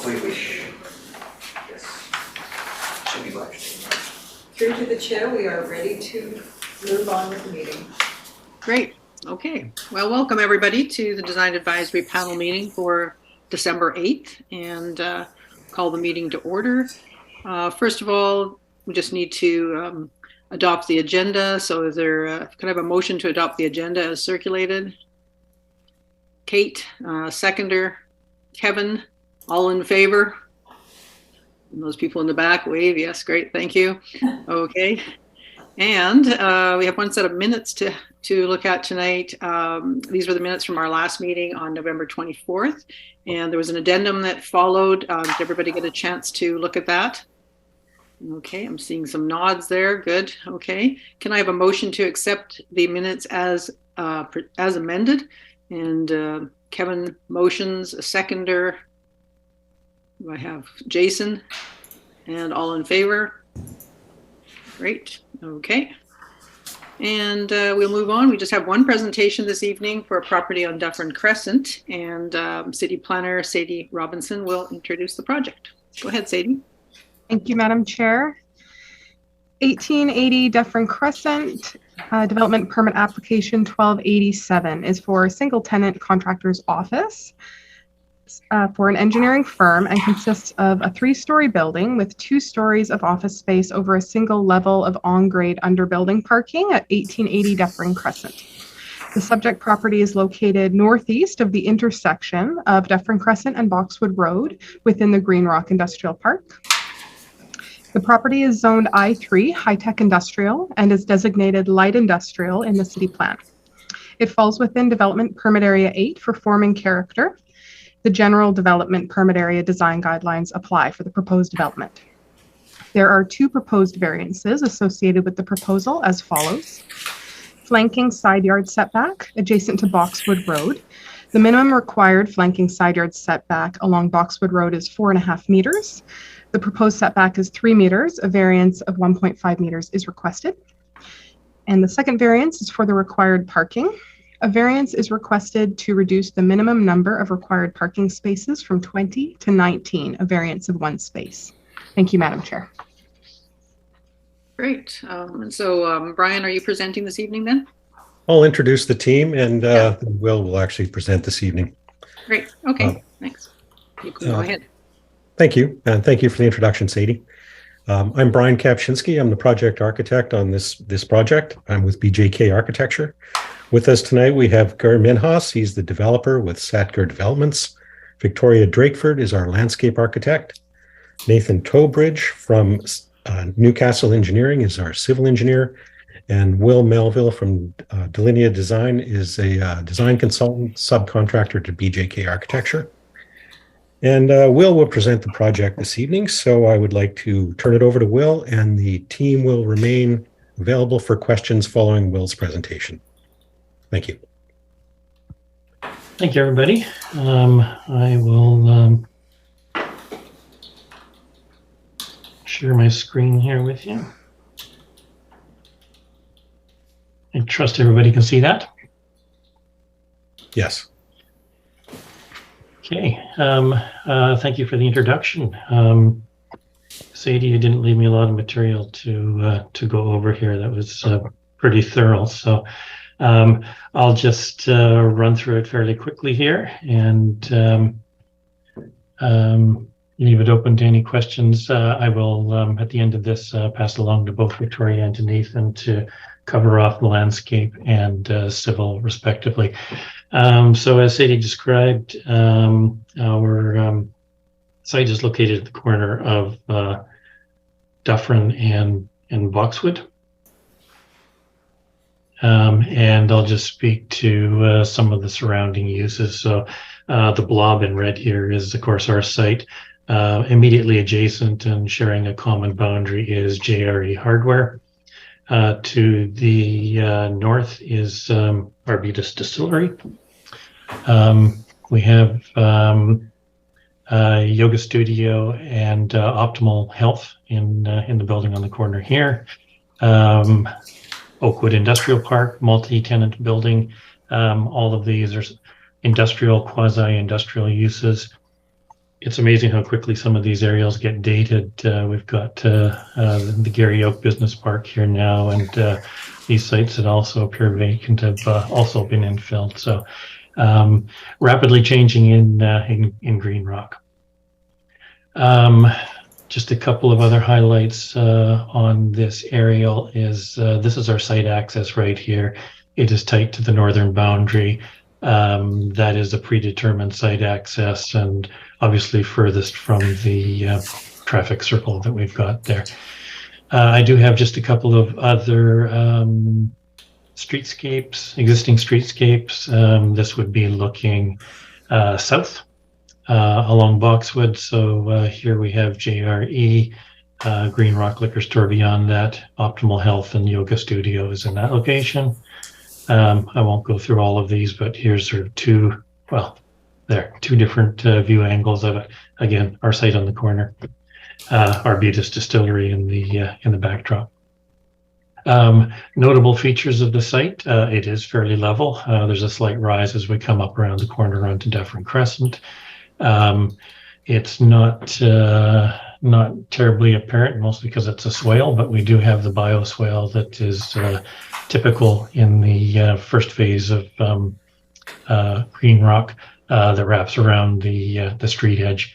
we wish. Yes. Should be live streamed. Through to the chair, we are ready to move on with the meeting. Great. Okay. Well, welcome everybody to the Design Advisory Panel meeting for December 8th, and call the meeting to order. First of all, we just need to adopt the agenda. So is there, can I have a motion to adopt the agenda as circulated? Kate, seconder. Kevin, all in favor? And those people in the back wave. Yes, great. Thank you. Okay. And we have one set of minutes to look at tonight. These were the minutes from our last meeting on November 24th. And there was an addendum that followed. Did everybody get a chance to look at that? Okay, I'm seeing some nods there. Good. Okay. Can I have a motion to accept the minutes as amended? And Kevin motions, a seconder. I have Jason, and all in favor. Great. Okay. And we'll move on. We just have one presentation this evening for a property on Dufferin Crescent, and City Planner Sadie Robinson will introduce the project. Go ahead, Sadie. Thank you, Madam Chair. 1880 Dufferin Crescent, Development Permit Application 1287 is for a single tenant contractor's office for an engineering firm, and consists of a 3-story building with 2 stories of office space over a single level of on-grade underbuilding parking at 1880 Dufferin Crescent. The subject property is located northeast of the intersection of Dufferin Crescent and Boxwood Road within the Green Rock Industrial Park. The property is zoned I3, high-tech industrial, and is designated light industrial in the city plan. It falls within Development Permit Area 8 for form and character. The general development permit area design guidelines apply for the proposed development. There are 2 proposed variances associated with the proposal as follows. Flanking side yard setback adjacent to Boxwood Road. The minimum required flanking side yard setback along Boxwood Road is 4.5 meters. The proposed setback is 3 meters. A variance of 1.5 meters is requested. And the second variance is for the required parking. A variance is requested to reduce the minimum number of required parking spaces from 20 to 19, a variance of 1 space. Thank you, Madam Chair. Great. And so, Brian, are you presenting this evening then? I'll introduce the team, and will actually present this evening. Great. Okay. Thanks. You can go ahead. Thank you, and thank you for the introduction, Sadie. I'm Brian Kapczynski. I'm the project architect on this project. I'm with BJK Architecture. With us tonight, we have Gur Minhas. He's the developer with Satgur Developments. Victoria Drakeford is our landscape architect. Nathan Tobridge from Newcastle Engineering is our civil engineer. And Will Melville from Delinea Design is a design consultant subcontractor to BJK Architecture. And Will present the project this evening. So I would like to turn it over to Will, and the team will remain available for questions following Will's presentation. Thank you. Thank you, everybody. I will share my screen here with you. I trust everybody can see that. Yes. Okay. Thank you for the introduction. Sadie, you didn't leave me a lot of material to go over here. That was pretty thorough. So I'll just run through it fairly quickly here, and leave it open to any questions. I will, at the end of this, pass along to both Victoria and to Nathan to cover off the landscape and civil, respectively. So as Sadie described, our site is located at the corner of Dufferin and Boxwood. And I'll just speak to some of the surrounding uses. So the blob in red here is, of course, our site. Immediately adjacent and sharing a common boundary is JRE Hardware. To the north is Arbutus Distillery. We have yoga studio and Optimal Health in the building on the corner here. Oakwood Industrial Park, multi-tenant building. All of these are industrial, quasi-industrial uses. it's amazing how quickly some of these areas get dated. We've got the Gary Oak Business Park here now, and these sites that also appear vacant have also been infilled. So rapidly changing in Green Rock. Just a couple of other highlights on this aerial is this is our site access right here. It is tight to the northern boundary. That is a predetermined site access and obviously furthest from the traffic circle that we've got there. I do have just a couple of other streetscapes, existing streetscapes. This would be looking south along Boxwood. So here we have JRE, Green Rock Liquor Store beyond that, Optimal Health and Yoga Studios in that location. I won't go through all of these, but here's sort of two different view angles of it. Again, our site on the corner, Arbutus Distillery in the backdrop. Notable features of the site, it is fairly level. There's a slight rise as we come up around the corner onto Dufferin Crescent. It's not terribly apparent, mostly because it's a swale, but we do have the bioswale that is typical in the first phase of Green Rock that wraps around the street edge.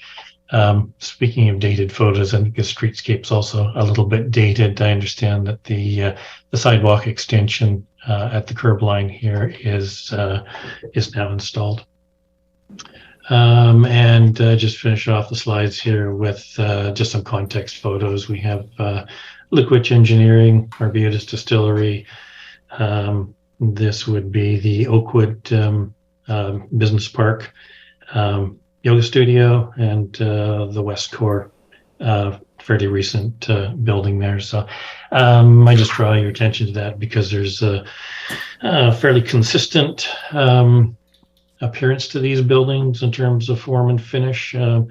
Speaking of dated photos, I think the streetscape's also a little bit dated. I understand that the sidewalk extension at the curb line here is now installed. And just finish off the slides here with just some context photos. We have Liquid Engineering, Arbutus Distillery. This would be the Oakwood Business Park, Yoga Studio, and the West Core, fairly recent building there. So I just draw your attention to that because there's a fairly consistent appearance to these buildings in terms of form and finish. A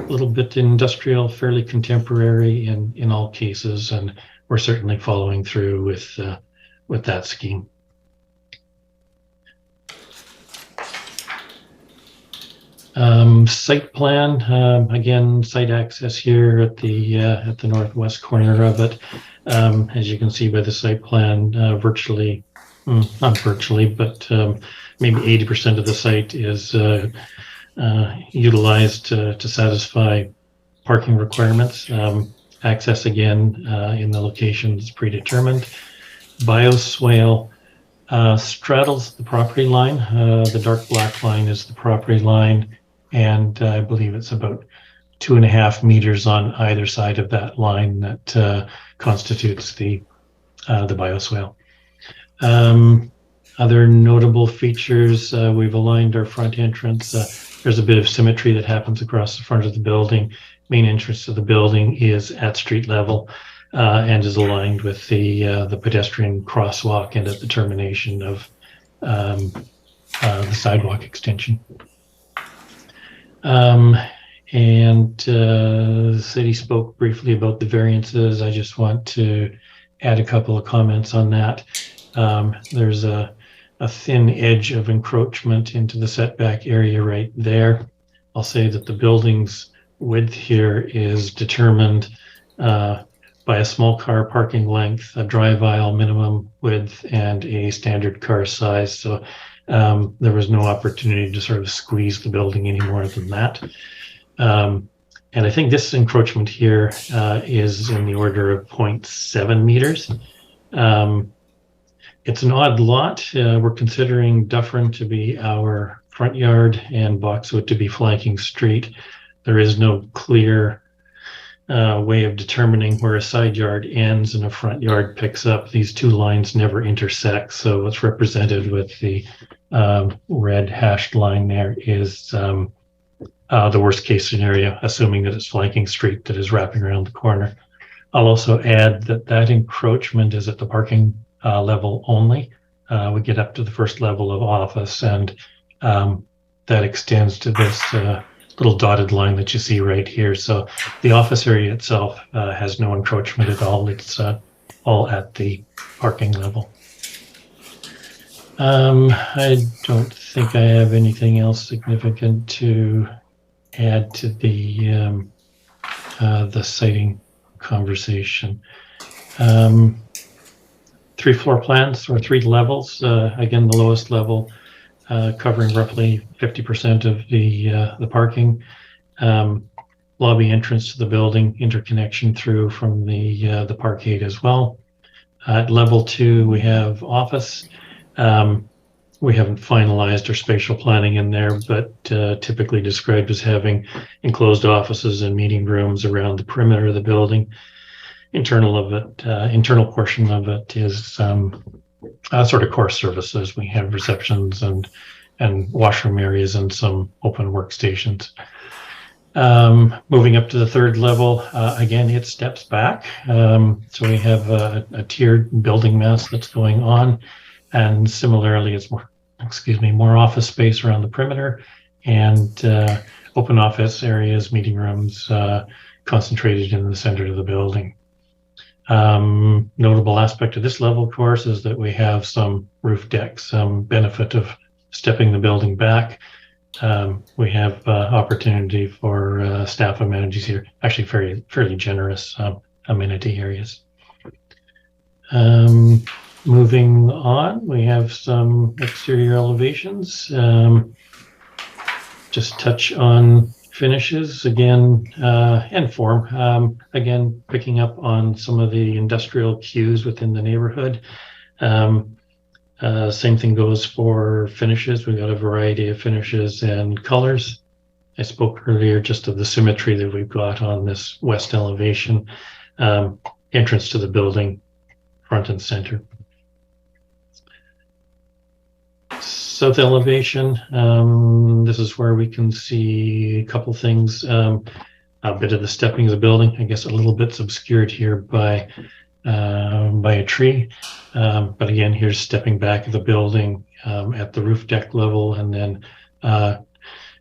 little bit industrial, fairly contemporary in all cases, and we're certainly following through with that scheme. Site plan, again, site access here at the northwest corner of it. As you can see by the site plan, virtually, not virtually, but maybe 80% of the site is utilized to satisfy parking requirements. Access again in the locations predetermined. Bioswale straddles the property line. The dark black line is the property line, and I believe it's about 2.5 meters on either side of that line that constitutes the bioswale. Other notable features, we've aligned our front entrance. There's a bit of symmetry that happens across the front of the building. Main entrance to the building is at street level and is aligned with the pedestrian crosswalk and at the termination of the sidewalk extension. The city spoke briefly about the variances. I just want to add a couple of comments on that. There's a thin edge of encroachment into the setback area right there. I'll say that the building's width here is determined by a small car parking length, a drive aisle minimum width, and a standard car size. So there was no opportunity to sort of squeeze the building any more than that. And I think this encroachment here is in the order of 0.7 meters. It's an odd lot. We're considering Dufferin to be our front yard and Boxwood to be flanking street. There is no clear way of determining where a side yard ends and a front yard picks up. These two lines never intersect. So what's represented with the red hashed line there is the worst case scenario, assuming that it's flanking street that is wrapping around the corner. I'll also add that encroachment is at the parking level only. We get up to the first level of office, and that extends to this little dotted line that you see right here. So the office area itself has no encroachment at all. It's all at the parking level. I don't think I have anything else significant to add to the siting conversation. 3 floor plans or 3 levels. Again, the lowest level covering roughly 50% of the parking. Lobby entrance to the building, interconnection through from the parkade as well. At level 2, we have office. We haven't finalized our spatial planning in there, but typically described as having enclosed offices and meeting rooms around the perimeter of the building. Internal portion of it is sort of core services. We have receptions and washroom areas and some open workstations. Moving up to the 3rd level, again, it steps back. So we have a tiered building mass that's going on. And similarly, it's more office space around the perimeter and open office areas, meeting rooms concentrated in the center of the building. Notable aspect of this level, of course, is that we have some roof decks, some benefit of stepping the building back. We have opportunity for staff amenities here, actually fairly generous amenity areas. Moving on, we have some exterior elevations. Just touch on finishes again and form. Again, picking up on some of the industrial cues within the neighborhood. Same thing goes for finishes. We've got a variety of finishes and colors. I spoke earlier just of the symmetry that we've got on this west elevation. Entrance to the building, front and center. South elevation, this is where we can see a couple things. A bit of the stepping of the building. I guess a little bit's obscured here by a tree. But again, here's stepping back of the building at the roof deck level, and then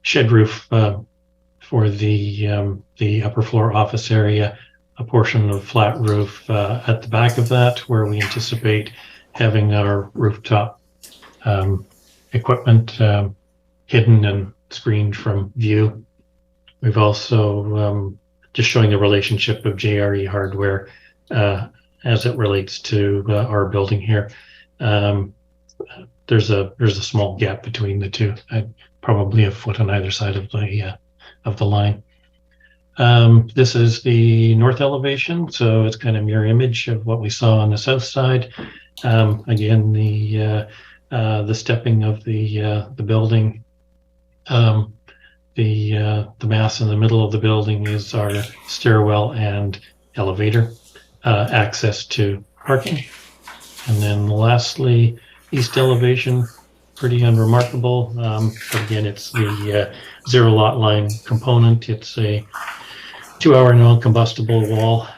shed roof for the upper floor office area, a portion of flat roof at the back of that, where we anticipate having our rooftop equipment hidden and screened from view. We've also just showing the relationship of JRE hardware as it relates to our building here. There's a small gap between the two, probably a foot on either side of the line. This is the north elevation, so it's kind of mirror image of what we saw on the south side. Again, the stepping of the building. The mass in the middle of the building is our stairwell and elevator access to parking. And then lastly, east elevation, pretty unremarkable. But again, it's the zero lot line component. It's a 2-hour non-combustible wall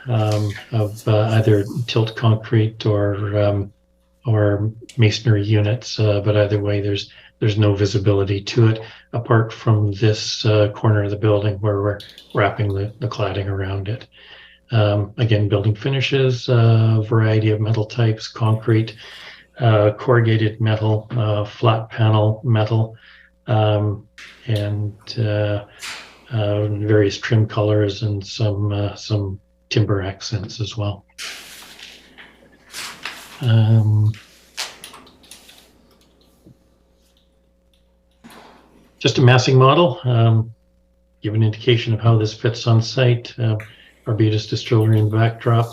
of either tilt concrete or masonry units. But either way, there's no visibility to it apart from this corner of the building where we're wrapping the cladding around it. Again, building finishes, variety of metal types, concrete, corrugated metal, flat panel metal, and various trim colors and some timber accents as well. Just a massing model, give an indication of how this fits on site. Arbutus distillery in the backdrop,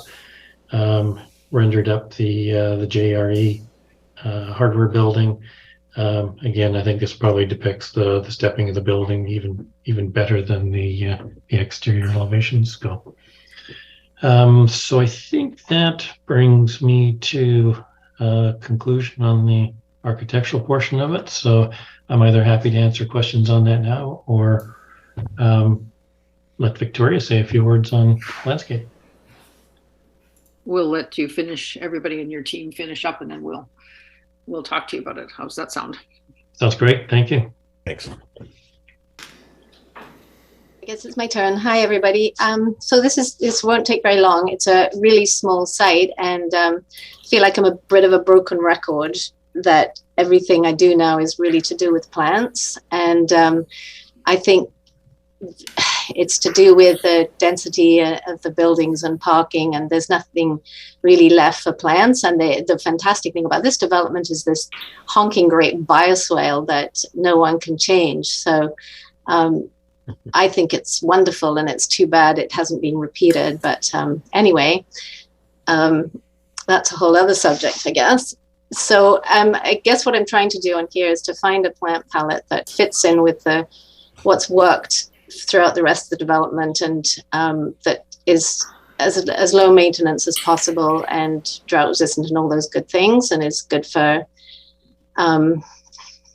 rendered up the JRE hardware building. Again, I think this probably depicts the stepping of the building even better than the exterior elevations go. So I think that brings me to a conclusion on the architectural portion of it. So I'm either happy to answer questions on that now or let Victoria say a few words on landscape. We'll let you finish, everybody in your team finish up, and then we'll talk to you about it. How's that sound? Sounds great. Thank you. Thanks. I guess it's my turn. Hi, everybody. So this won't take very long. It's a really small site, and I feel like I'm a bit of a broken record that everything I do now is really to do with plants. And I think it's to do with the density of the buildings and parking, and there's nothing really left for plants. And the fantastic thing about this development is this honking great bioswale that no one can change. So I think it's wonderful, and it's too bad it hasn't been repeated. But anyway, that's a whole other subject, I guess. So I guess what I'm trying to do on here is to find a plant palette that fits in with what's worked throughout the rest of the development, and that is as low maintenance as possible and drought resistant and all those good things, and is good for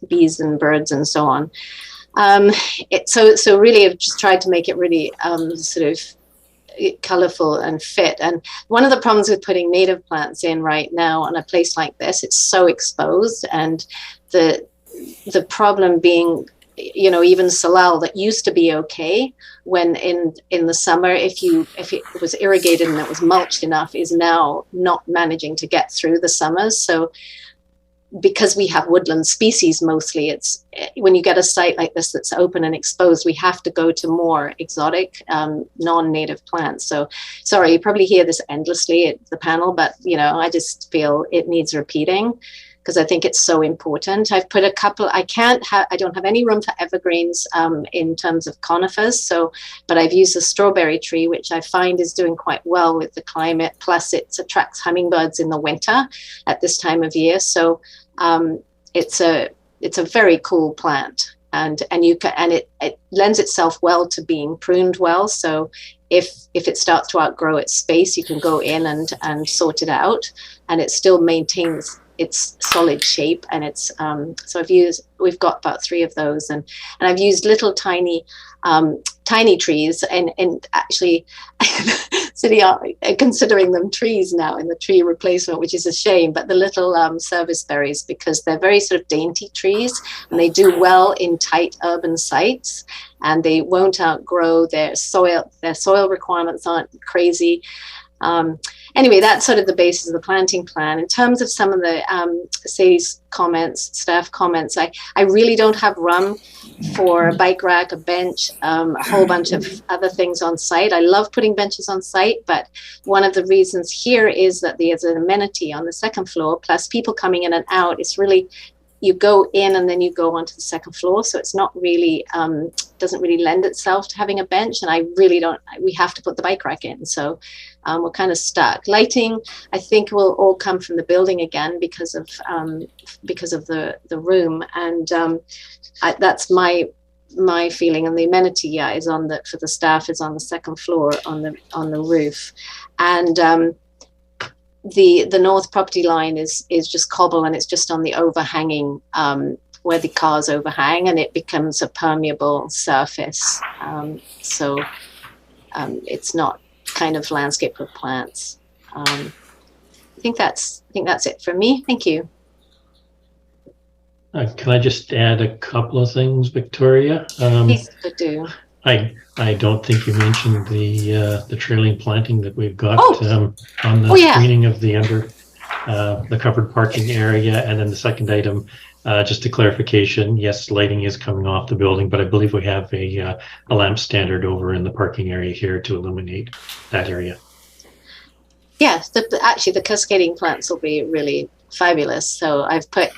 bees and birds and so on. So really I've just tried to make it really sort of colorful and fit. And one of the problems with putting native plants in right now on a place like this, it's so exposed, and the problem being, you know, even salal that used to be okay when in the summer, if it was irrigated and it was mulched enough, is now not managing to get through the summers. So because we have woodland species mostly, it's when you get a site like this that's open and exposed, we have to go to more exotic non-native plants. So sorry, you probably hear this endlessly at the panel, but you know, I just feel it needs repeating because I think it's so important. I've put a couple, I don't have any room for evergreens in terms of conifers. But I've used the strawberry tree, which I find is doing quite well with the climate. Plus it attracts hummingbirds in the winter at this time of year. So it's a very cool plant, and it lends itself well to being pruned well. So if it starts to outgrow its space, you can go in and sort it out, and it still maintains its solid shape. And it's so we've got about 3 of those, and I've used little tiny trees, and actually city are considering them trees now in the tree replacement, which is a shame. But the little service berries, because they're very sort of dainty trees, and they do well in tight urban sites, and they won't outgrow their soil requirements aren't crazy. Anyway, that's sort of the basis of the planting plan. In terms of some of the Sadie's comments, staff comments, I really don't have room for a bike rack, a bench, a whole bunch of other things on site. I love putting benches on site, but one of the reasons here is that there's an amenity on the second floor, plus people coming in and out. It's really, you go in and then you go onto the second floor. So it's not really, doesn't really lend itself to having a bench. And we have to put the bike rack in. So we're kind of stuck. Lighting, I think, will all come from the building again because of the room. And that's my feeling. And the amenity, is for the staff is on the second floor on the roof. And the north property line is just cobble, and it's just on the overhanging where the cars overhang, and it becomes a permeable surface. So it's not kind of landscape with plants. I think that's it from me. Thank you. Can I just add a couple of things, Victoria? Please do. I don't think you mentioned the trailing planting that we've got on the screening of the covered parking area. And then the second item, just a clarification, yes, lighting is coming off the building, but I believe we have a lamp standard over in the parking area here to illuminate that area. Yes, actually the cascading plants will be really fabulous. So I've put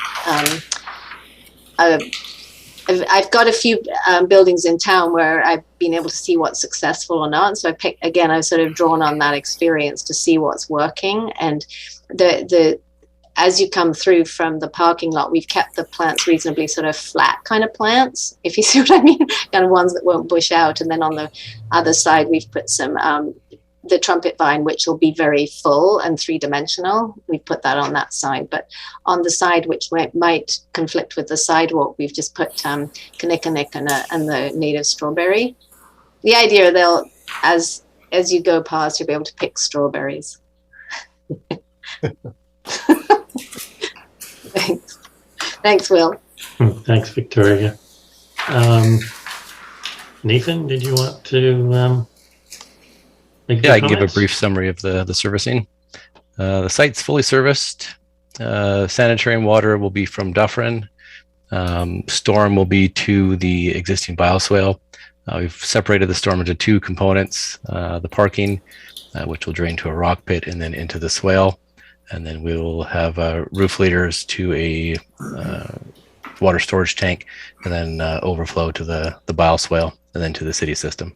I've got a few buildings in town where I've been able to see what's successful or not. So I've sort of drawn on that experience to see what's working. And as you come through from the parking lot, we've kept the plants reasonably sort of flat kind of plants, if you see what I mean, kind of ones that won't bush out. And then on the other side, we've put some the trumpet vine, which will be very full and 3-dimensional. We put that on that side, but on the side which might conflict with the sidewalk, we've just put kinnikinick and the native strawberry. The idea as you go past, you'll be able to pick strawberries. Thanks, Will. Thanks, Victoria. Nathan, did you want to? I can give a brief summary of the servicing. The site's fully serviced. Sanitary and water will be from Dufferin. Storm will be to the existing bioswale. We've separated the storm into two components, the parking, which will drain to a rock pit and then into the swale. And then we will have roof leaders to a water storage tank, and then overflow to the bioswale, and then to the city system.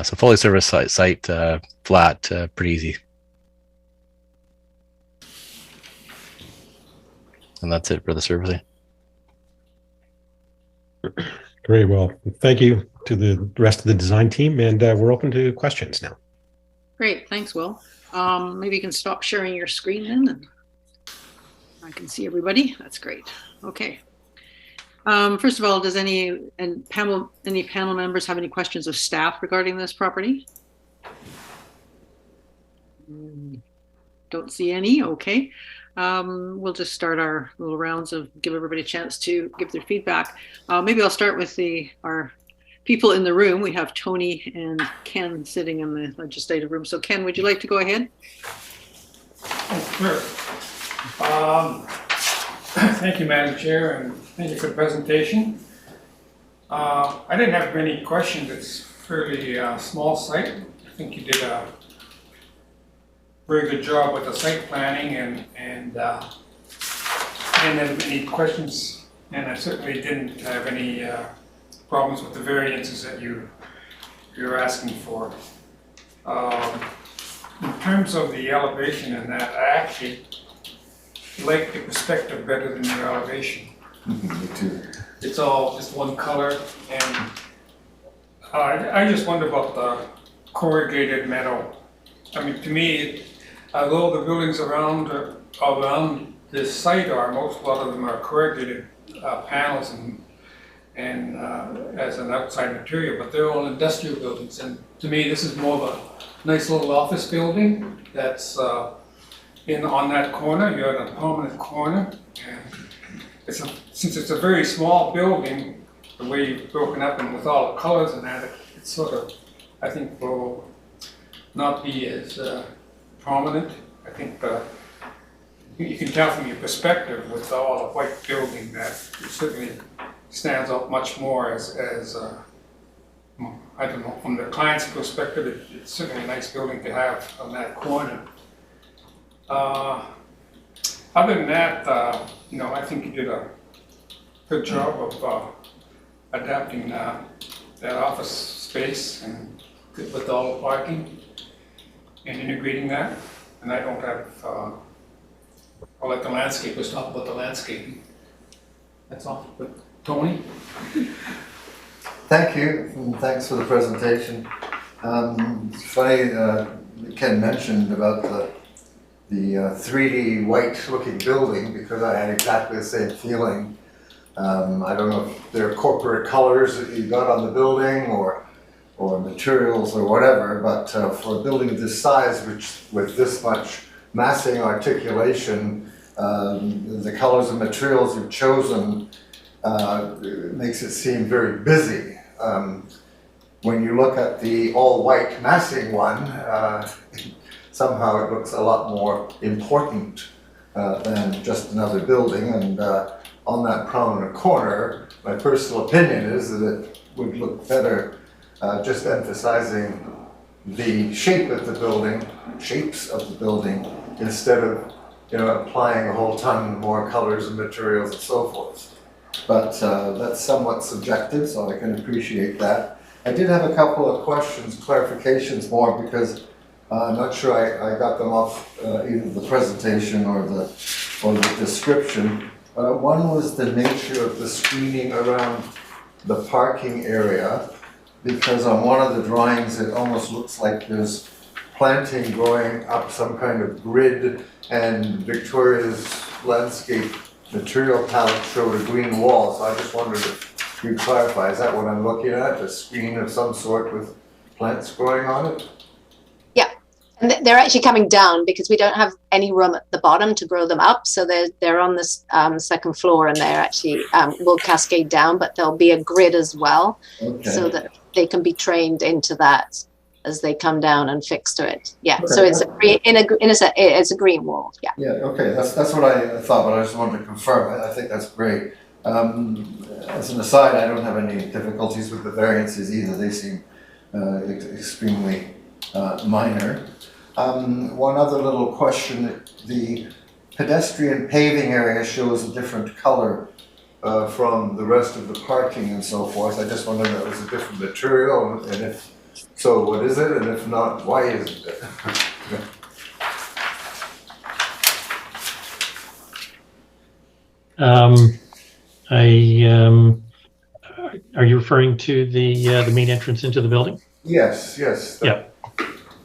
So fully serviced site, flat, pretty easy. And that's it for the servicing. Great. Well, thank you to the rest of the design team, and we're open to questions now. Great, thanks, Will. Maybe you can stop sharing your screen then, and I can see everybody. That's great. Okay. First of all, does any panel members have any questions of staff regarding this property? Don't see any. Okay. We'll just start our little rounds of give everybody a chance to give their feedback. Maybe I'll start with our people in the room. We have Tony and Ken sitting in the legislative room. So Ken, would you like to go ahead? Sure. Thank you, Madam Chair, and thank you for the presentation. I didn't have many questions. It's a fairly small site. I think you did a very good job with the site planning, and I didn't have any questions, and I certainly didn't have any problems with the variances that you're asking for. In terms of the elevation and that, I actually like the perspective better than your elevation. Me too. It's all just one color, and I just wonder about the corrugated metal. I mean, to me, although the buildings around this site a lot of them are corrugated panels and as an outside material, but they're all industrial buildings. And to me, this is more of a nice little office building that's on that corner. You're at a prominent corner, and since it's a very small building, the way you've broken up and with all the colors and that, it's sort of, I think, will not be as prominent. I think you can tell from your perspective with all the white building that it certainly stands out much more as I don't know, from the client's perspective, it's certainly a nice building to have on that corner. Other than that, I think you did a good job of adapting that office space and with all the parking and integrating that. And I don't have, I'll let the landscapers talk about the landscaping. That's all. But Tony? Thank you, and thanks for the presentation. It's funny, Ken mentioned about the 3D white-looking building, because I had exactly the same feeling. I don't know if they're corporate colors that you got on the building or materials or whatever, but for a building of this size, which with this much massing articulation, the colors and materials you've chosen makes it seem very busy. When you look at the all-white massing one, somehow it looks a lot more important than just another building. And on that prominent corner, my personal opinion is that it would look better just emphasizing the shape of the building, shapes of the building, instead of applying a whole ton more colors and materials and so forth. But that's somewhat subjective, so I can appreciate that. I did have a couple of questions, clarifications more, because I'm not sure I got them off either the presentation or the description. One was the nature of the screening around the parking area, because on one of the drawings it almost looks like there's planting growing up some kind of grid, and Victoria's landscape material palette showed a green wall. So I just wondered if you clarify, is that what I'm looking at? A screen of some sort with plants growing on it? Yeah, and they're actually coming down because we don't have any room at the bottom to grow them up. So they're on this second floor, and they're actually will cascade down, but there'll be a grid as well, okay, so that they can be trained into that as they come down and fix to it. Yeah, okay. So it's a green wall. Yeah. Yeah. Okay, that's what I thought, but I just wanted to confirm. I think that's great. as an aside, I don't have any difficulties with the variances either. They seem extremely minor. One other little question, the pedestrian paving area shows a different color from the rest of the parking and so forth. I just wondered if that was a different material, and if so, what is it? And if not, why isn't it? Are you referring to the main entrance into the building? Yes, yes.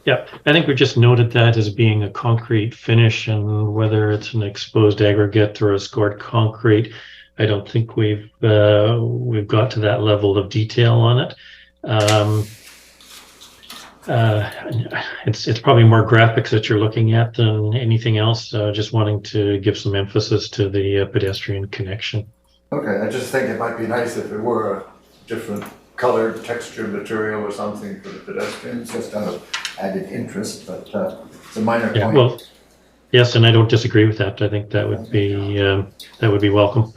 Yeah, I think we just noted that as being a concrete finish, and whether it's an exposed aggregate or a scored concrete, I don't think we've got to that level of detail on it. It's probably more graphics that you're looking at than anything else. Just wanting to give some emphasis to the pedestrian connection. Okay, I just think it might be nice if it were a different colored texture material or something for the pedestrians, just out of added interest, but it's a minor point. Well, yes, and I don't disagree with that. I think that would be welcome.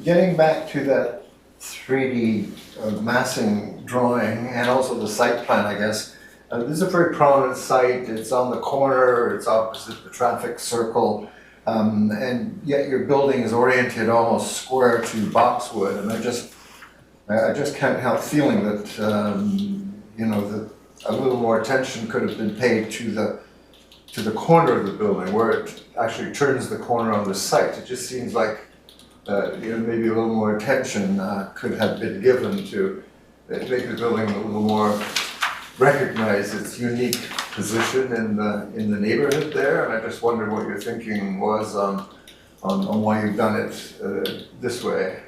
Getting back to that 3D massing drawing and also the site plan, I guess, this is a very prominent site. It's on the corner, it's opposite the traffic circle, and yet your building is oriented almost square to Boxwood, and I just can't help feeling that, that a little more attention could have been paid to the corner of the building where it actually turns the corner on the site. It just seems like maybe a little more attention could have been given to make the building a little more recognize its unique position in the neighborhood there. And I just wondered what your thinking was on why you've done it this way.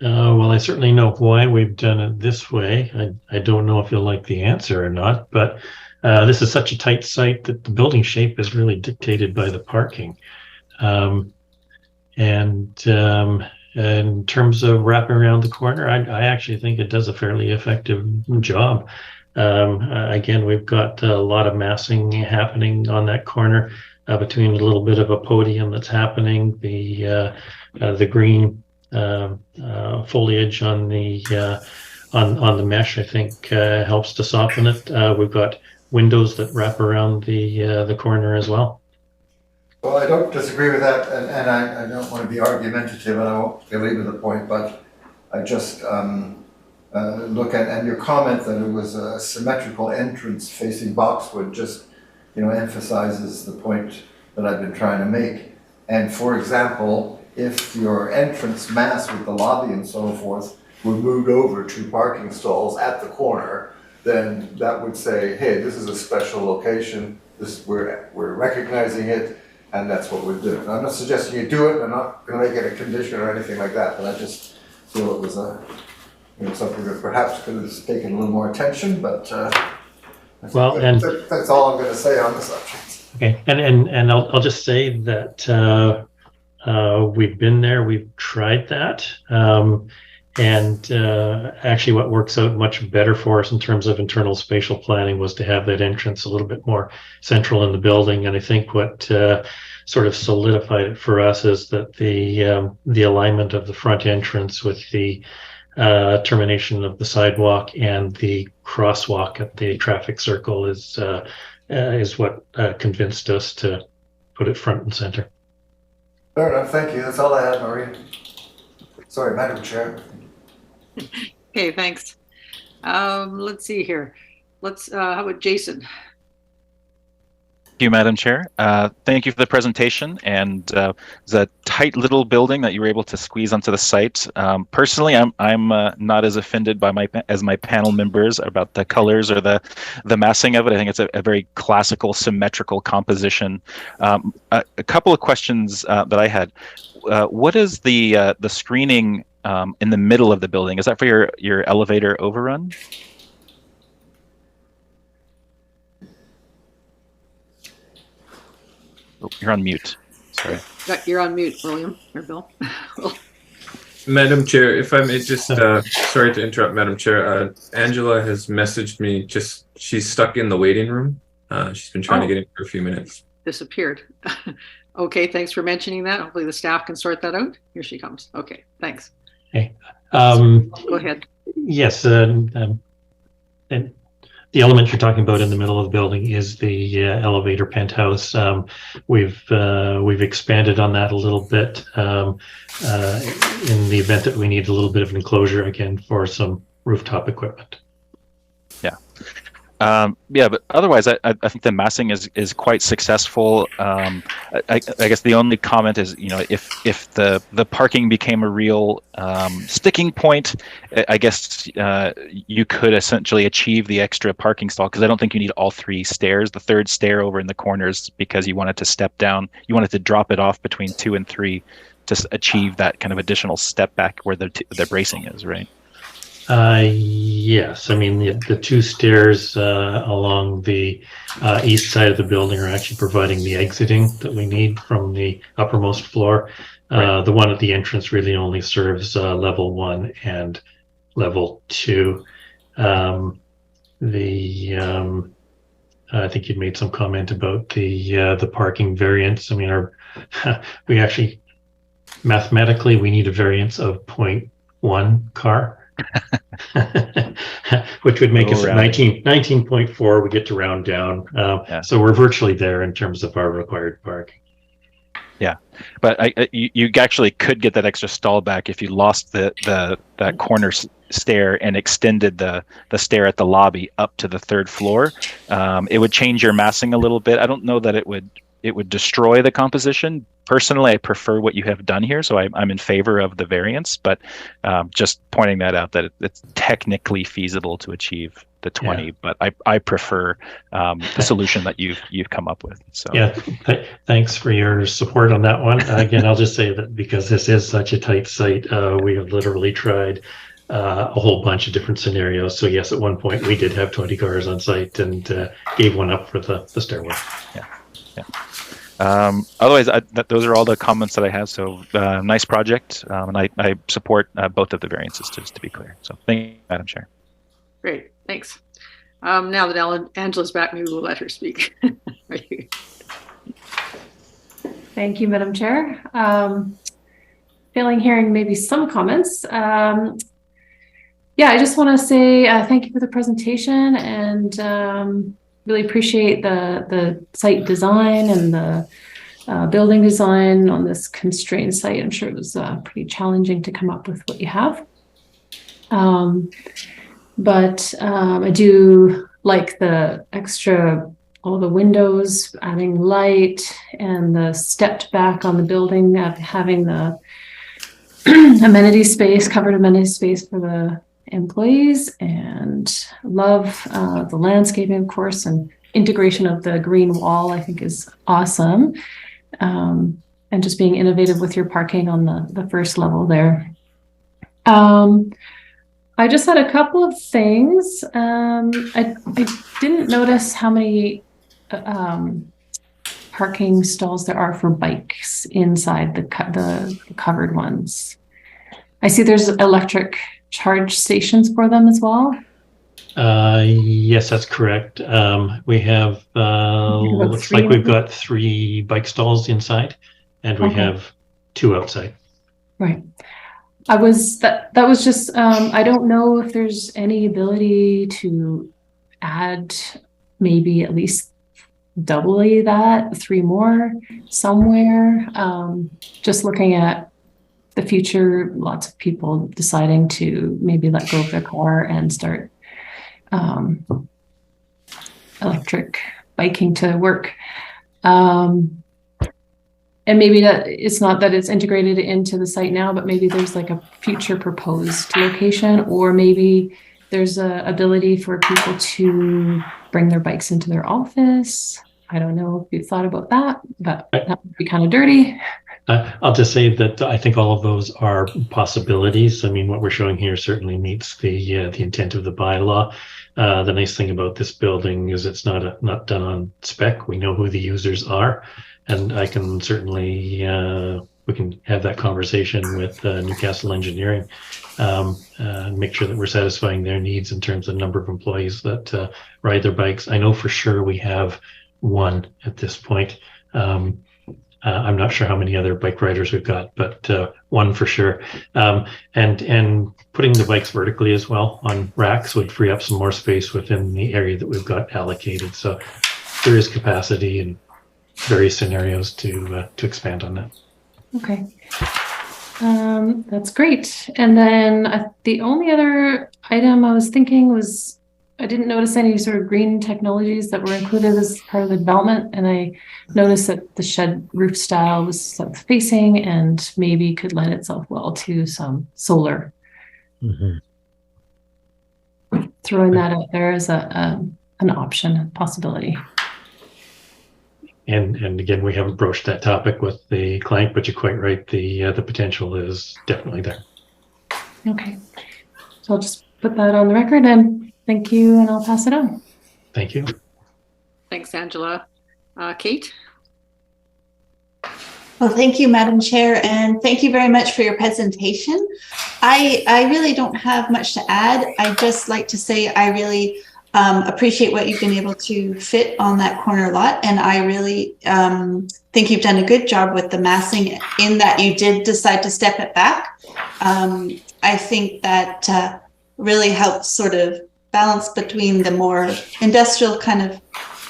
Well, I certainly know why we've done it this way. I don't know if you'll like the answer or not, but this is such a tight site that the building shape is really dictated by the parking. And in terms of wrapping around the corner, I actually think it does a fairly effective job. Again, we've got a lot of massing happening on that corner between a little bit of a podium that's happening, the green foliage on the mesh, I think, helps to soften it. We've got windows that wrap around the corner as well. Well, I don't disagree with that, and I don't want to be argumentative, and I won't belabor the point, but I just look at, and your comment that it was a symmetrical entrance facing Boxwood just, emphasizes the point that I've been trying to make. And for example, if your entrance mass with the lobby and so forth were moved over to parking stalls at the corner, then that would say, hey, this is a special location, we're recognizing it, and that's what we're doing. I'm not suggesting you do it, I'm not going to make it a condition or anything like that, but I just feel it was something that perhaps could have taken a little more attention, but that's all I'm going to say on the subject. Okay, and I'll just say that we've been there, we've tried that, and actually what works out much better for us in terms of internal spatial planning was to have that entrance a little bit more central in the building. And I think what sort of solidified it for us is that the alignment of the front entrance with the termination of the sidewalk and the crosswalk at the traffic circle is what convinced us to put it front and center. Fair enough, thank you. That's all I had, Maureen. Sorry, Madam Chair. Okay, thanks. Let's see here. How about Jason? Thank you, Madam Chair. Thank you for the presentation, and it's a tight little building that you were able to squeeze onto the site. Personally, I'm not as offended by my panel members about the colors or the massing of it. I think it's a very classical, symmetrical composition. A couple of questions that I had. What is the screening in the middle of the building? Is that for your elevator overrun? Oh, you're on mute. Sorry. You're on mute, William or Bill. Madam Chair, if I may just, sorry to interrupt, Madam Chair. Angela has messaged me, she's stuck in the waiting room. She's been trying to get in for a few minutes. Disappeared. Okay, thanks for mentioning that. Hopefully the staff can sort that out. Here she comes. Okay, thanks. Okay. Go ahead. Yes, and the element you're talking about in the middle of the building is the elevator penthouse. We've expanded on that a little bit in the event that we need a little bit of an enclosure again for some rooftop equipment. Yeah, but otherwise, I think the massing is quite successful. I guess the only comment is, if the parking became a real sticking point, I guess you could essentially achieve the extra parking stall, because I don't think you need all 3 stairs. The 3rd stair over in the corners, because you wanted to step down, you wanted to drop it off between 2 and 3 to achieve that kind of additional step back where the bracing is, right? Yes, I mean the 2 stairs along the east side of the building are actually providing the exiting that we need from the uppermost floor. The one at the entrance really only serves level 1 and level 2. I think you made some comment about the parking variance. I mean, we actually mathematically we need a variance of 0.1 car. Which would make us 19.4. We get to round down. So we're virtually there in terms of our required parking. Yeah, but you actually could get that extra stall back if you lost that corner stair and extended the stair at the lobby up to the 3rd floor. It would change your massing a little bit. I don't know that it would destroy the composition. Personally, I prefer what you have done here, so I'm in favor of the variance, but just pointing that out, that it's technically feasible to achieve the 20, but I prefer the solution that you've come up with. So thanks for your support on that one. Again, I'll just say that because this is such a tight site, we have literally tried a whole bunch of different scenarios. So yes, at one point we did have 20 cars on site and gave one up for the stairway. Otherwise, those are all the comments that I have. So nice project, and I support both of the variances, just to be clear. So thank you, Madam Chair. Great, thanks. Now that Angela's back, maybe we'll let her speak. Thank you, Madam Chair. Hearing maybe some comments. I just want to say thank you for the presentation, and really appreciate the site design and the building design on this constrained site. I'm sure it was pretty challenging to come up with what you have. But I do like the extra, all the windows, adding light, and the stepped back on the building, having the amenity space, covered amenity space for the employees, and love the landscaping, of course, and integration of the green wall, I think is awesome. And just being innovative with your parking on the 1st level there. I just had a couple of things. I didn't notice how many parking stalls there are for bikes inside the covered ones. I see there's electric charge stations for them as well. Yes, that's correct. We have looks like we've got 3 bike stalls inside, and we have 2 outside. Right. That was just I don't know if there's any ability to add maybe at least doubly that, 3 more somewhere. Just looking at the future, lots of people deciding to maybe let go of their car and start electric biking to work. And maybe that it's not that it's integrated into the site now, but maybe there's like a future proposed location, or maybe there's a ability for people to bring their bikes into their office. I don't know if you've thought about that, but that would be kind of dirty. I'll just say that I think all of those are possibilities. I mean, what we're showing here certainly meets the intent of the bylaw. The nice thing about this building is it's not done on spec. We know who the users are, and I can certainly we can have that conversation with Newcastle Engineering, make sure that we're satisfying their needs in terms of number of employees that ride their bikes. I know for sure we have 1 at this point. I'm not sure how many other bike riders we've got, but one for sure. And putting the bikes vertically as well on racks would free up some more space within the area that we've got allocated. So there is capacity in various scenarios to expand on that. Okay. That's great. And then the only other item I was thinking was, I didn't notice any sort of green technologies that were included as part of the development. And I noticed that the shed roof style was south facing and maybe could lend itself well to some solar. Mhm. Throwing that out there as an option, a possibility. And again, we haven't broached that topic with the client, but you're quite right. The potential is definitely there. Okay. So I'll just put that on the record and thank you, and I'll pass it on. Thank you. Thanks, Angela. Kate? Well, thank you, Madam Chair, and thank you very much for your presentation. I really don't have much to add. I'd just like to say I really appreciate what you've been able to fit on that corner lot, and I really think you've done a good job with the massing in that you did decide to step it back. I think that really helps sort of balance between the more industrial kind of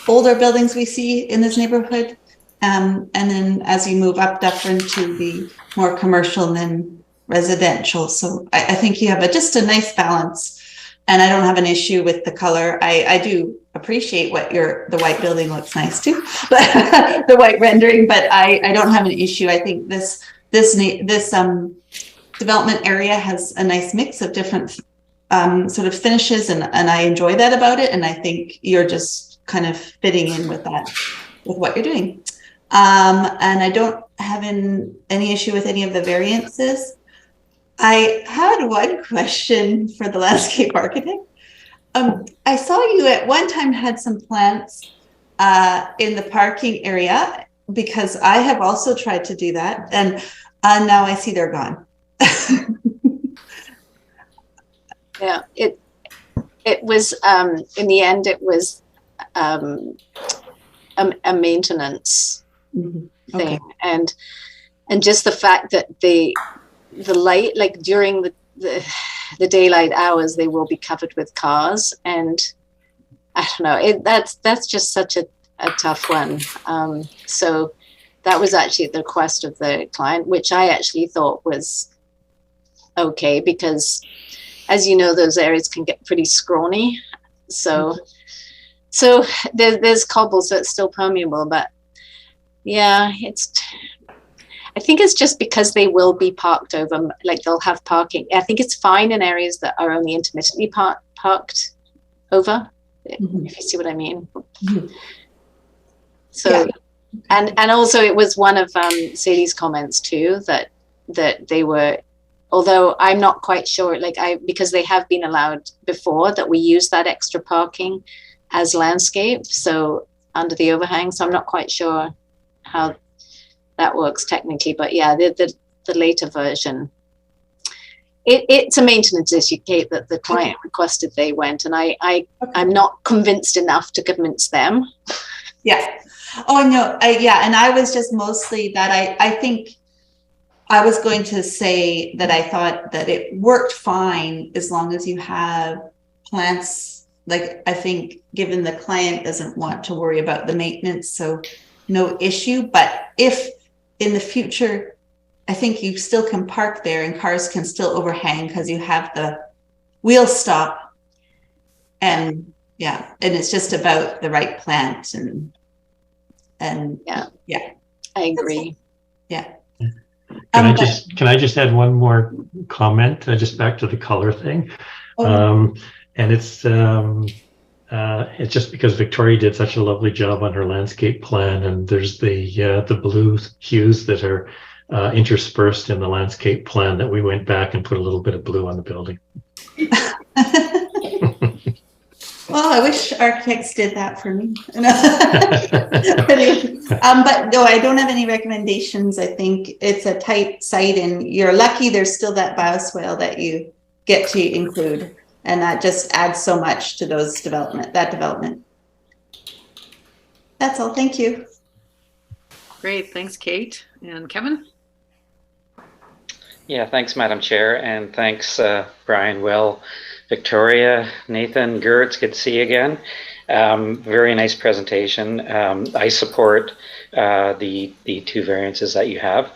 older buildings we see in this neighborhood. And then as you move up into the more commercial and then residential. So I think you have just a nice balance, and I don't have an issue with the color. I do appreciate the white building looks nice too, but the white rendering, but I don't have an issue. I think this development area has a nice mix of different sort of finishes, and I enjoy that about it. And I think you're just kind of fitting in with that, with what you're doing. And I don't have any issue with any of the variances. I had one question for the landscape architect. I saw you at one time had some plants in the parking area, because I have also tried to do that, and now I see they're gone. Yeah, it was in the end it was a maintenance thing, Okay. and just the fact that the light, like during the daylight hours, they will be covered with cars, and I don't know, that's just such a tough one. So that was actually at the request of the client, which I actually thought was okay, because as you know, those areas can get pretty scrawny. So there's cobble, so it's still permeable, but yeah, I think it's just because they will be parked over, like they'll have parking. I think it's fine in areas that are only intermittently parked over, if you see what I mean. Mm-hmm. So, yeah. and also it was one of Sadie's comments too, that they were, although I'm not quite sure, because they have been allowed before that we use that extra parking as landscape, so under the overhang. So I'm not quite sure how that works technically, but yeah, the later version, it's a maintenance issue, Kate, that the client requested they went, and I'm not convinced enough to convince them. Yeah. Oh no. Yeah, and I was just mostly that I think I was going to say that I thought that it worked fine as long as you have plants. Like, I think given the client doesn't want to worry about the maintenance, so no issue. But if in the future, I think you still can park there and cars can still overhang because you have the wheel stop, and yeah, and it's just about the right plant and yeah, I agree. Yeah. Can I just add one more comment, just back to the color thing? And it's just because Victoria did such a lovely job on her landscape plan, and there's the blue hues that are interspersed in the landscape plan, that we went back and put a little bit of blue on the building. Well, I wish architects did that for me. But no, I don't have any recommendations. I think it's a tight site, and you're lucky there's still that bioswale that you get to include, and that just adds so much to that development. That's all. Thank you. Great, thanks, Kate. And Kevin? Yeah, thanks, Madam Chair, and thanks, Brian, Will, Victoria, Nathan, Gert, good to see you again. Very nice presentation. I support the two variances that you have.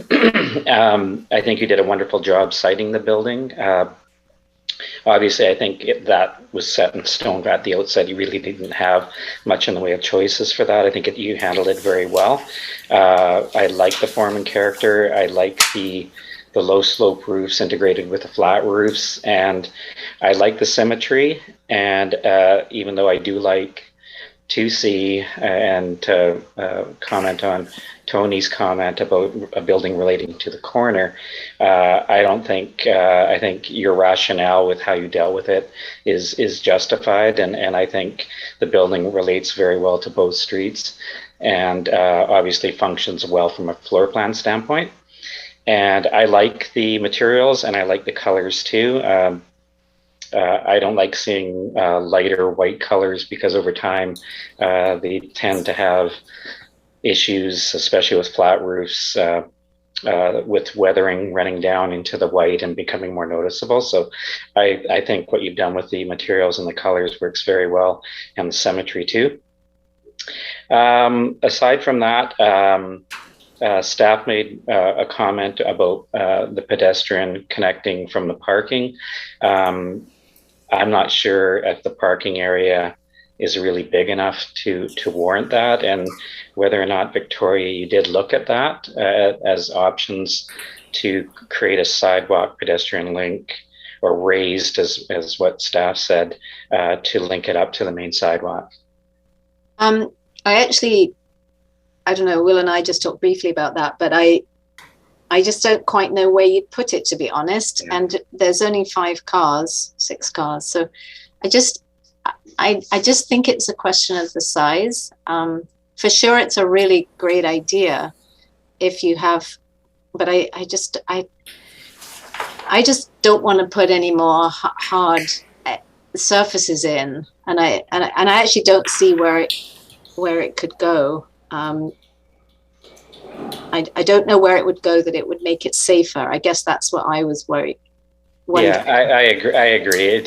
I think you did a wonderful job citing the building. Obviously, I think that was set in stone at the outset. You really didn't have much in the way of choices for that. I think you handled it very well. I like the form and character. I like the low slope roofs integrated with the flat roofs, and I like the symmetry. And even though I do like to see and to comment on Tony's comment about a building relating to the corner, I don't think, I think your rationale with how you dealt with it is justified, and I think the building relates very well to both streets, and obviously functions well from a floor plan standpoint. And I like the materials and I like the colors too. I don't like seeing lighter white colors because over time they tend to have issues, especially with flat roofs, with weathering running down into the white and becoming more noticeable. So I think what you've done with the materials and the colors works very well, and the symmetry too. Aside from that, staff made a comment about the pedestrian connecting from the parking. I'm not sure if the parking area is really big enough to warrant that, and whether or not, Victoria, you did look at that as options to create a sidewalk pedestrian link, or raised as what staff said, to link it up to the main sidewalk. I don't know, Will and I just talked briefly about that, but I just don't quite know where you'd put it, to be honest. Yeah. And there's only 6 cars. So I just think it's a question of the size. For sure, it's a really great idea if you have, but I just don't want to put any more hard surfaces in, and I actually don't see where it could go. I don't know where it would go that it would make it safer. I guess that's what I was wondering. Yeah, I agree.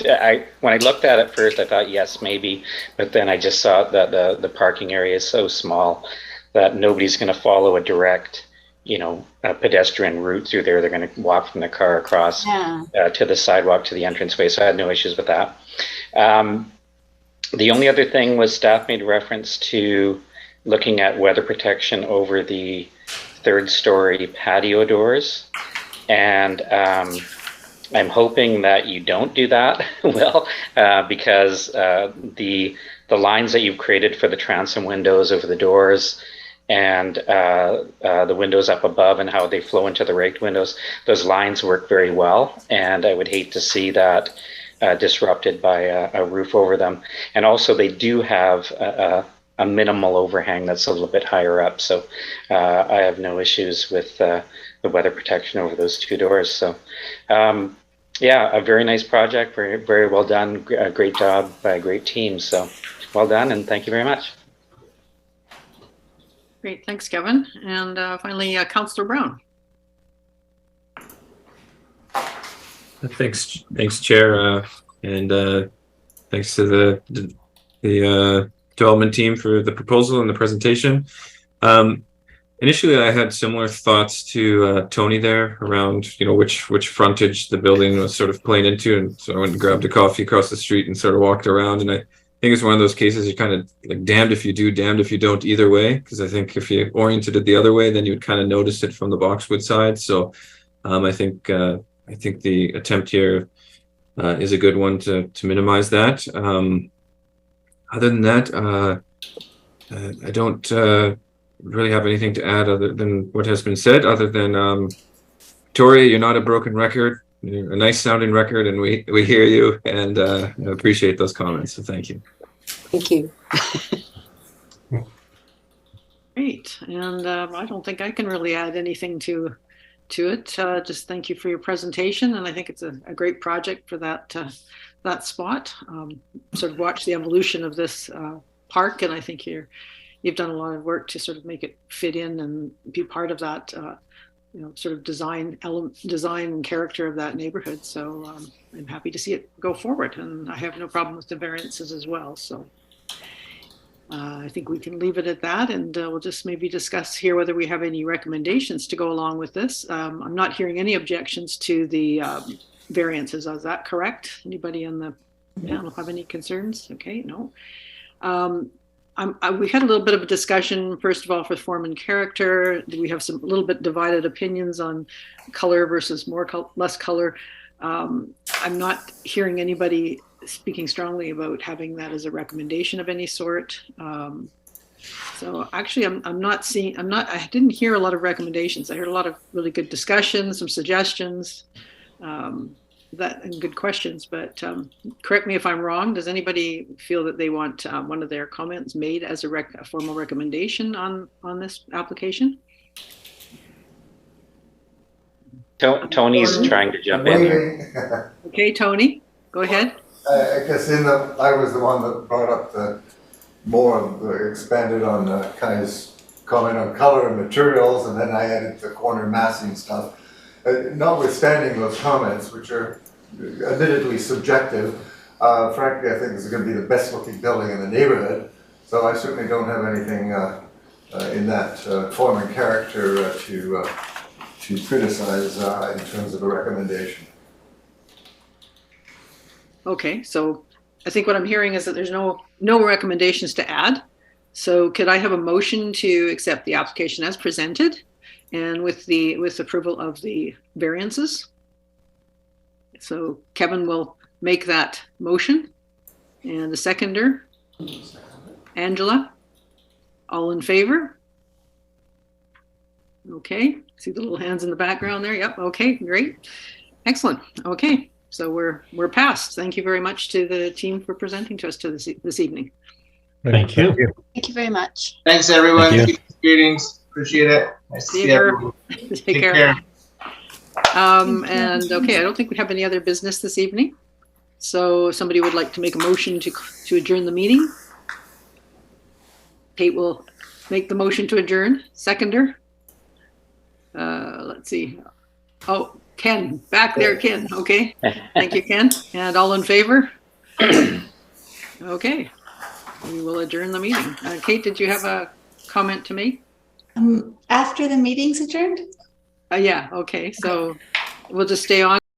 When I looked at it first, I thought yes, maybe, but then I just saw that the parking area is so small that nobody's going to follow a direct, a pedestrian route through there. They're going to walk from the car across to the sidewalk to the entranceway. So I had no issues with that. The only other thing was staff made reference to looking at weather protection over the 3rd story patio doors, and I'm hoping that you don't do that, Will, because the lines that you've created for the transom windows over the doors and the windows up above and how they flow into the raked windows, those lines work very well, and I would hate to see that disrupted by a roof over them. And also they do have a minimal overhang that's a little bit higher up, so I have no issues with the weather protection over those 2 doors. So yeah, a very nice project, very, very well done, a great job by a great team, so well done, and thank you very much. Great, thanks, Kevin. And finally, Councillor Brown. Thanks, Chair, and thanks to the development team for the proposal and the presentation. Initially, I had similar thoughts to Tony there around, which frontage the building was sort of playing into, and so I went and grabbed a coffee across the street and sort of walked around. And I think it's one of those cases you're kind of like damned if you do, damned if you don't either way, because I think if you oriented it the other way, then you would kind of notice it from the Boxwood side. So I think the attempt here is a good one to minimize that. Other than that, I don't really have anything to add other than what has been said, other than Victoria, you're not a broken record. You're a nice sounding record, and we hear you, and I appreciate those comments, so thank you. Thank you. Great, and I don't think I can really add anything to it. Just thank you for your presentation, and I think it's a great project for that spot. Sort of watch the evolution of this park, and I think you've done a lot of work to sort of make it fit in and be part of that, sort of design and character of that neighborhood. So I'm happy to see it go forward, and I have no problem with the variances as well. So I think we can leave it at that, and we'll just maybe discuss here whether we have any recommendations to go along with this. I'm not hearing any objections to the variances. Is that correct? Anybody on the panel have any concerns? Okay, no. We had a little bit of a discussion, first of all, for form and character. We have a little bit divided opinions on color versus less color. I'm not hearing anybody speaking strongly about having that as a recommendation of any sort. So actually, I didn't hear a lot of recommendations. I heard a lot of really good discussions, some suggestions, and good questions, but correct me if I'm wrong. Does anybody feel that they want one of their comments made as a formal recommendation on this application? Tony's trying to jump in here. Okay, Tony, go ahead. I guess I was the one that brought up expanded on Kai's comment on color and materials, and then I added the corner massing stuff. Notwithstanding those comments, which are admittedly subjective, frankly, I think this is going to be the best looking building in the neighborhood. So I certainly don't have anything in that form and character to criticize in terms of a recommendation. Okay, so I think what I'm hearing is that there's no recommendations to add. So could I have a motion to accept the application as presented and with approval of the variances? So Kevin will make that motion, and the seconder, Angela, all in favor? Okay, see the little hands in the background there. Yep, okay, great. Excellent. Okay, so we're passed. Thank you very much to the team for presenting to us this evening. Thank you. Thank you very much. Thanks, everyone. Thank you. Greetings. Appreciate it. Nice to see everyone. Take care. And okay, I don't think we have any other business this evening. So somebody would like to make a motion to adjourn the meeting. Kate will make the motion to adjourn. Seconder. Let's see. Oh, Ken, back there, Ken. Okay. Thank you, Ken. And all in favor? Okay. We will adjourn the meeting. Kate, did you have a comment to make? After the meeting's adjourned? Yeah, okay. So we'll just stay on.